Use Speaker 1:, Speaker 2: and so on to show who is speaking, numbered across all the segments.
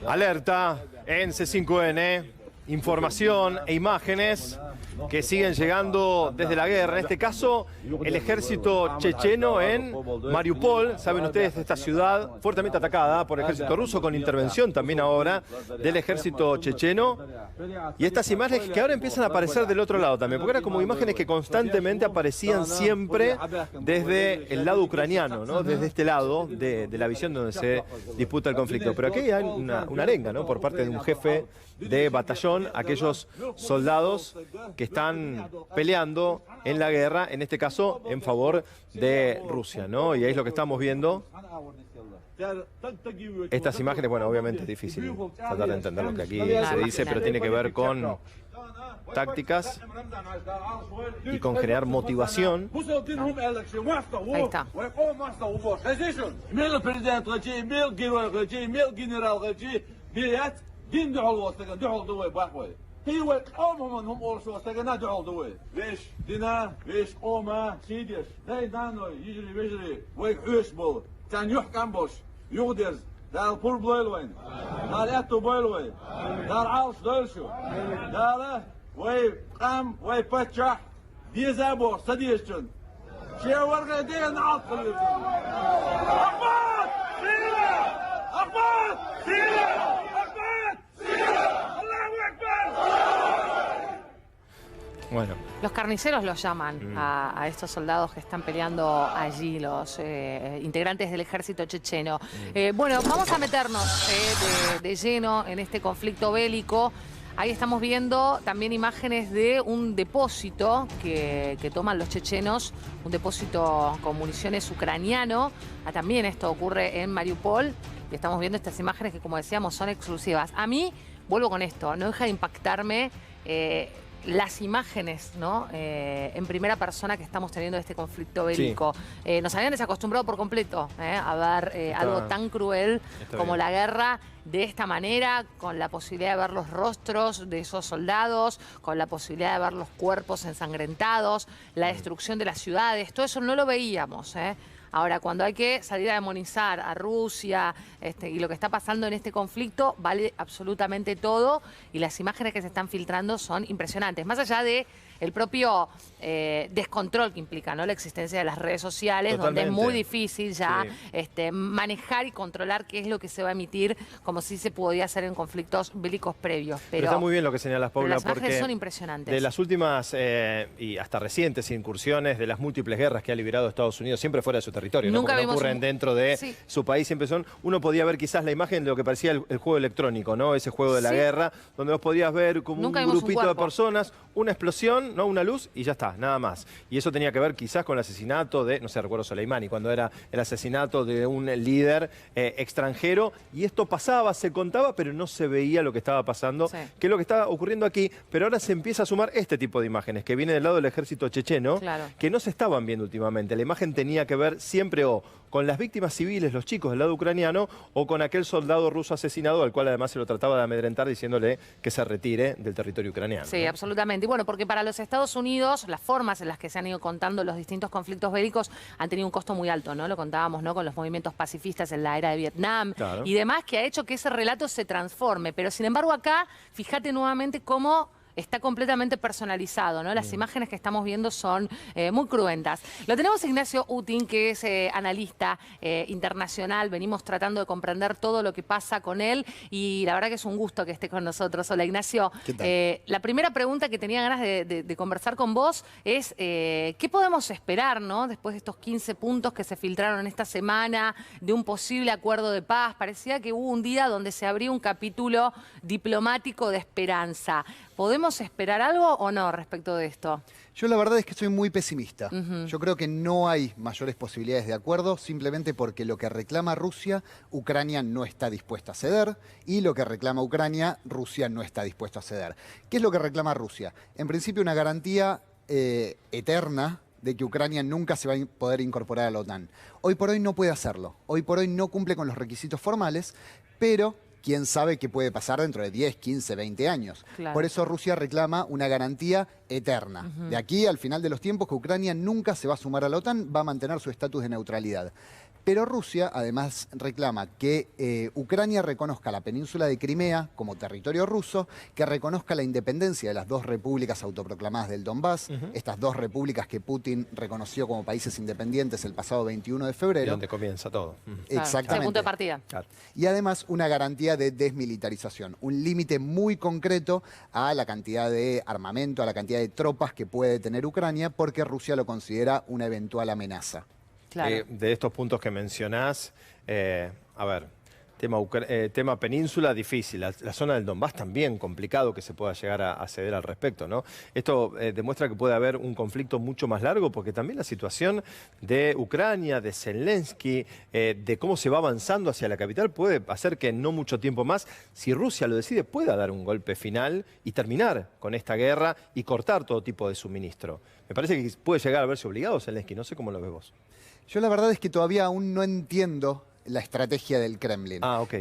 Speaker 1: Alerta en C5N, información e imágenes que siguen llegando desde la guerra. En este caso, el ejército checheno en Mariupol. Saben ustedes, esta ciudad fuertemente atacada por el ejército ruso, con intervención también ahora del ejército checheno. Y estas imágenes que ahora empiezan a aparecer del otro lado también, porque eran como imágenes que constantemente aparecían siempre desde el lado ucraniano, ¿no? Desde este lado de la visión donde se disputa el conflicto. Pero aquí hay una arenga, ¿no? Por parte de un jefe de batallón, aquellos soldados que están peleando en la guerra, en este caso en favor de Rusia, ¿no? Y ahí es lo que estamos viendo. Estas imágenes, bueno, obviamente es difícil tratar de entender lo que aquí se dice, pero tiene que ver con tácticas y con generar motivación.
Speaker 2: Ahí está.
Speaker 1: Bueno.
Speaker 2: Los carniceros los llaman a estos soldados que están peleando allí, los integrantes del ejército checheno. Bueno, vamos a meternos de lleno en este conflicto bélico. Ahí estamos viendo también imágenes de un depósito que toman los chechenos, un depósito con municiones ucraniano. También esto ocurre en Mariupol y estamos viendo estas imágenes que, como decíamos, son exclusivas. A mí, vuelvo con esto, no deja de impactarme las imágenes, ¿no? En primera persona que estamos teniendo de este conflicto bélico. Sí. Nos habían desacostumbrado por completo a ver algo tan cruel como la guerra de esta manera, con la posibilidad de ver los rostros de esos soldados, con la posibilidad de ver los cuerpos ensangrentados, la destrucción de las ciudades. Todo eso no lo veíamos, Ahora, cuando hay que salir a demonizar a Rusia y lo que está pasando en este conflicto, vale absolutamente todo, y las imágenes que se están filtrando son impresionantes. Más allá de el propio descontrol que implica, ¿no? La existencia de las redes sociales,
Speaker 1: Totalmente.
Speaker 2: donde es muy difícil ya manejar y controlar qué es lo que se va a emitir, como si se podía hacer en conflictos bélicos previos. Pero
Speaker 1: está muy bien lo que señalas, Paula,
Speaker 2: las imágenes
Speaker 1: porque
Speaker 2: son impresionantes.
Speaker 1: de las últimas y hasta recientes incursiones, de las múltiples guerras que ha librado Estados Unidos, siempre fuera de su territorio, ¿no? Porque no ocurren dentro de su país, siempre son. Uno podía ver quizás la imagen de lo que parecía el juego electrónico, ¿no? Ese juego de la guerra, donde vos podías ver como un grupito de personas, una explosión, ¿no? Una luz y ya está, nada más. Y eso tenía que ver quizás con el asesinato de, no sé, recuerdo Soleimani, cuando era el asesinato de un líder extranjero, y esto pasaba, se contaba, pero no se veía lo que estaba pasando, que es lo que estaba ocurriendo aquí. Pero ahora se empieza a sumar este tipo de imágenes, que viene del lado del ejército checheno, que no se estaban viendo últimamente. La imagen tenía que ver siempre o con las víctimas civiles, los chicos del lado ucraniano, o con aquel soldado ruso asesinado, al cual además se lo trataba de amedrentar diciéndole que se retire del territorio ucraniano.
Speaker 2: Sí, absolutamente. Y bueno, porque para los Estados Unidos, las formas en las que se han ido contando los distintos conflictos bélicos han tenido un costo muy alto, ¿no? Lo contábamos, ¿no? Con los movimientos pacifistas en la era de Vietnam y demás, que ha hecho que ese relato se transforme. Pero sin embargo acá, fíjate nuevamente cómo está completamente personalizado, ¿no? Las imágenes que estamos viendo son muy cruentas. Lo tenemos Ignacio Utin, que es analista internacional. Venimos tratando de comprender todo lo que pasa con él y la verdad que es un gusto que esté con nosotros. Hola, Ignacio.
Speaker 3: ¿Qué tal?
Speaker 2: La primera pregunta que tenía ganas de conversar con vos es ¿qué podemos esperar, ¿no? Después de estos 15 puntos que se filtraron esta semana, de un posible acuerdo de paz. Parecía que hubo un día donde se abrió un capítulo diplomático de esperanza. ¿Podemos esperar algo o no respecto de esto?
Speaker 3: Yo la verdad es que soy muy pesimista. Yo creo que no hay mayores posibilidades de acuerdo, simplemente porque lo que reclama Rusia, Ucrania no está dispuesta a ceder, y lo que reclama Ucrania, Rusia no está dispuesta a ceder. ¿Qué es lo que reclama Rusia? En principio una garantía eterna de que Ucrania nunca se va a poder incorporar a la OTAN. Hoy por hoy no puede hacerlo. Hoy por hoy no cumple con los requisitos formales, pero quién sabe qué puede pasar dentro de 10, 15, 20 años.
Speaker 2: Claro.
Speaker 3: Por eso Rusia reclama una garantía eterna. De aquí al final de los tiempos, que Ucrania nunca se va a sumar a la OTAN, va a mantener su estatus de neutralidad. Pero Rusia además reclama que Ucrania reconozca la península de Crimea como territorio ruso, que reconozca la independencia de las dos repúblicas autoproclamadas del Donbass, estas dos repúblicas que Putin reconoció como países independientes el pasado 21 de febrero.
Speaker 1: Y donde comienza todo.
Speaker 3: Exactamente.
Speaker 2: El punto de partida.
Speaker 1: Claro.
Speaker 3: Y además una garantía de desmilitarización, un límite muy concreto a la cantidad de armamento, a la cantidad de tropas que puede tener Ucrania, porque Rusia lo considera una eventual amenaza.
Speaker 2: Claro.
Speaker 1: De estos puntos que mencionás, a ver, tema península difícil, la zona del Donbass también complicado que se pueda llegar a ceder al respecto, ¿no? Esto demuestra que puede haber un conflicto mucho más largo, porque también la situación de Ucrania, de Zelensky, de cómo se va avanzando hacia la capital, puede hacer que en no mucho tiempo más, si Rusia lo decide, pueda dar un golpe final y terminar con esta guerra y cortar todo tipo de suministro. Me parece que puede llegar a verse obligado Zelensky, no sé cómo lo ves vos.
Speaker 3: Yo la verdad es que todavía aún no entiendo la estrategia del Kremlin.
Speaker 1: Ah, ok.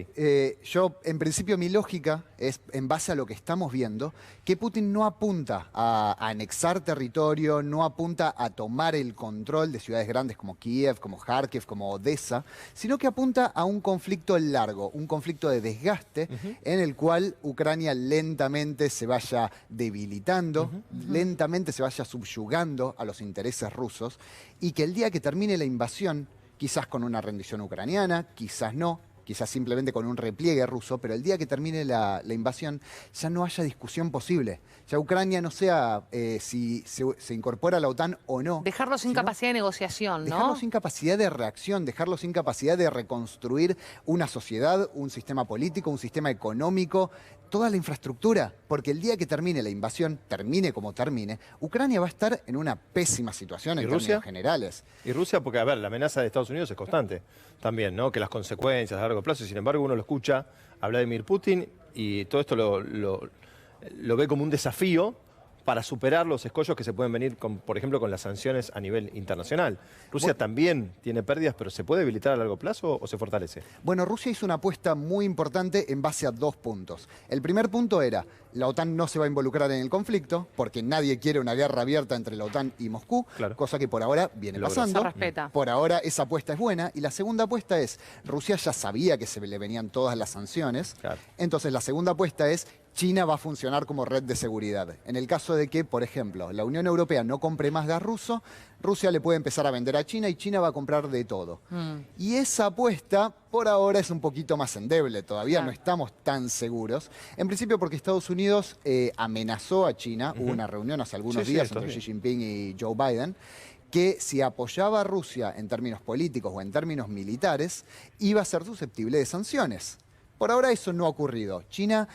Speaker 3: Yo, en principio, mi lógica es, en base a lo que estamos viendo, que Putin no apunta a anexar territorio, no apunta a tomar el control de ciudades grandes como Kiev, como Kharkiv, como Odessa, sino que apunta a un conflicto largo, un conflicto de desgaste, en el cual Ucrania lentamente se vaya debilitando, lentamente se vaya subyugando a los intereses rusos, y que el día que termine la invasión, quizás con una rendición ucraniana, quizás no, quizás simplemente con un repliegue ruso, pero el día que termine la invasión ya no haya discusión posible. Ya Ucrania no sea si se incorpora a la OTAN o no.
Speaker 2: Dejarlo sin capacidad de negociación, ¿no?
Speaker 3: Dejarlo sin capacidad de reacción, dejarlo sin capacidad de reconstruir una sociedad, un sistema político, un sistema económico, toda la infraestructura, porque el día que termine la invasión, termine como termine, Ucrania va a estar en una pésima situación en términos generales.
Speaker 1: Y Rusia, porque, a ver, la amenaza de Estados Unidos es constante también, ¿no? Que las consecuencias a largo plazo, sin embargo, uno lo escucha a Vladimir Putin y todo esto lo ve como un desafío para superar los escollos que se pueden venir, por ejemplo, con las sanciones a nivel internacional. Rusia también tiene pérdidas, pero ¿se puede debilitar a largo plazo o se fortalece?
Speaker 3: Bueno, Rusia hizo una apuesta muy importante en base a dos puntos. El primer punto era, la OTAN no se va a involucrar en el conflicto, porque nadie quiere una guerra abierta entre la OTAN y Moscú, cosa que por ahora viene pasando.
Speaker 2: Se respeta.
Speaker 3: Por ahora esa apuesta es buena. Y la segunda apuesta es, Rusia ya sabía que se le venían todas las sanciones, entonces la segunda apuesta es, China va a funcionar como red de seguridad. En el caso de que, por ejemplo, la Unión Europea no compre más gas ruso, Rusia le puede empezar a vender a China y China va a comprar de todo. Y esa apuesta, por ahora, es un poquito más endeble. Todavía no estamos tan seguros. En principio porque Estados Unidos amenazó a China. Hubo una reunión hace algunos días entre Xi Jinping y Joe Biden, que si apoyaba a Rusia en términos políticos o en términos militares, iba a ser susceptible de sanciones. Por ahora eso no ha ocurrido. China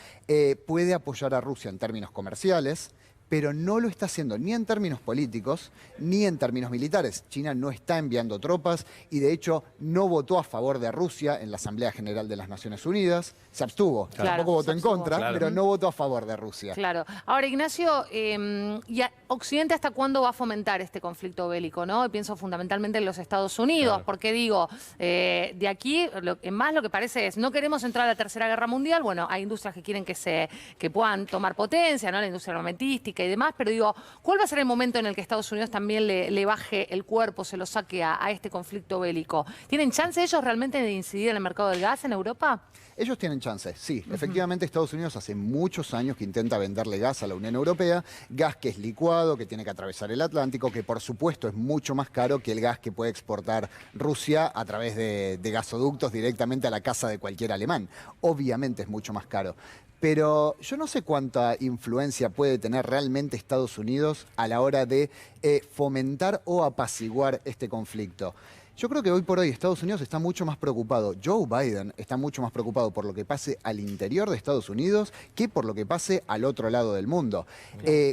Speaker 3: puede apoyar a Rusia en términos comerciales, pero no lo está haciendo ni en términos políticos ni en términos militares. China no está enviando tropas y de hecho no votó a favor de Rusia en la Asamblea General de las Naciones Unidas. Se abstuvo, tampoco votó en contra, pero no votó a favor de Rusia.
Speaker 2: Claro. Ahora, Ignacio, ¿y Occidente hasta cuándo va a fomentar este conflicto bélico, no? Y pienso fundamentalmente en los Estados Unidos, porque digo, de aquí, más lo que parece es, no queremos entrar a la Tercera Guerra Mundial. Bueno, hay industrias que quieren que puedan tomar potencia, ¿no? La industria armamentística y demás, pero digo, ¿cuál va a ser el momento en el que Estados Unidos también le baje el cuerpo, se lo saque a este conflicto bélico? ¿Tienen chance ellos realmente de incidir en el mercado del gas en Europa?
Speaker 3: Ellos tienen chance, sí. Efectivamente, Estados Unidos hace muchos años que intenta venderle gas a la Unión Europea, gas que es licuado, que tiene que atravesar el Atlántico, que por supuesto es mucho más caro que el gas que puede exportar Rusia a través de gasoductos directamente a la casa de cualquier alemán. Obviamente es mucho más caro. Pero yo no sé cuánta influencia puede tener realmente Estados Unidos a la hora de fomentar o apaciguar este conflicto. Yo creo que hoy por hoy Estados Unidos está mucho más preocupado, Joe Biden está mucho más preocupado por lo que pase al interior de Estados Unidos que por lo que pase al otro lado del mundo.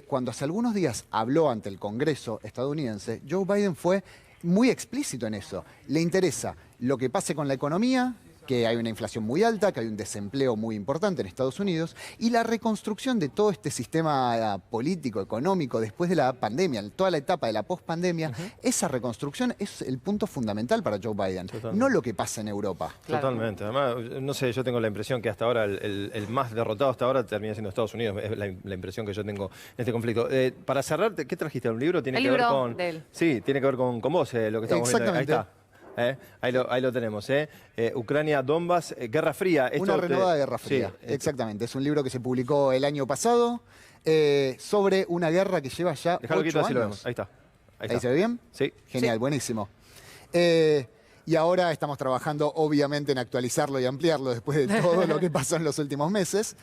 Speaker 3: Cuando hace algunos días habló ante el Congreso estadounidense, Joe Biden fue muy explícito en eso. Le interesa lo que pase con la economía, que hay una inflación muy alta, que hay un desempleo muy importante en Estados Unidos, y la reconstrucción de todo este sistema político, económico, después de la pandemia, en toda la etapa de la pospandemia, esa reconstrucción es el punto fundamental para Joe Biden, no lo que pasa en Europa.
Speaker 1: Totalmente. Además, no sé, yo tengo la impresión que hasta ahora el más derrotado hasta ahora termina siendo Estados Unidos, es la impresión que yo tengo en este conflicto. Para cerrar, ¿qué trajiste? ¿Un libro? ¿Tiene que ver con...?
Speaker 2: De él.
Speaker 1: Sí, tiene que ver con vos, lo que estamos viendo. Ahí está. Ahí lo tenemos. Ucrania, Donbass, Guerra Fría.
Speaker 3: Una renovada Guerra Fría, sí, exactamente. Es un libro que se publicó el año pasado sobre una guerra que lleva ya 8 años. Así lo vemos.
Speaker 1: Ahí está.
Speaker 3: ¿Ahí se ve bien?
Speaker 1: Sí.
Speaker 3: Genial, buenísimo. Y ahora estamos trabajando, obviamente, en actualizarlo y ampliarlo después de todo lo que pasó en los últimos meses.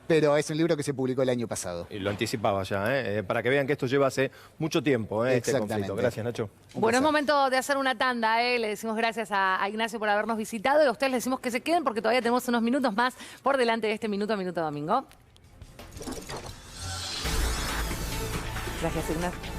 Speaker 3: Pero es un libro que se publicó el año pasado.
Speaker 1: Y lo anticipaba ya, para que vean que esto lleva hace mucho tiempo, este conflicto. Gracias, Nacho.
Speaker 2: Bueno, es momento de hacer una tanda, Le decimos gracias a Ignacio por habernos visitado y a ustedes les decimos que se queden porque todavía tenemos unos minutos más por delante de este Minuto a Minuto Domingo. Gracias, Ignacio.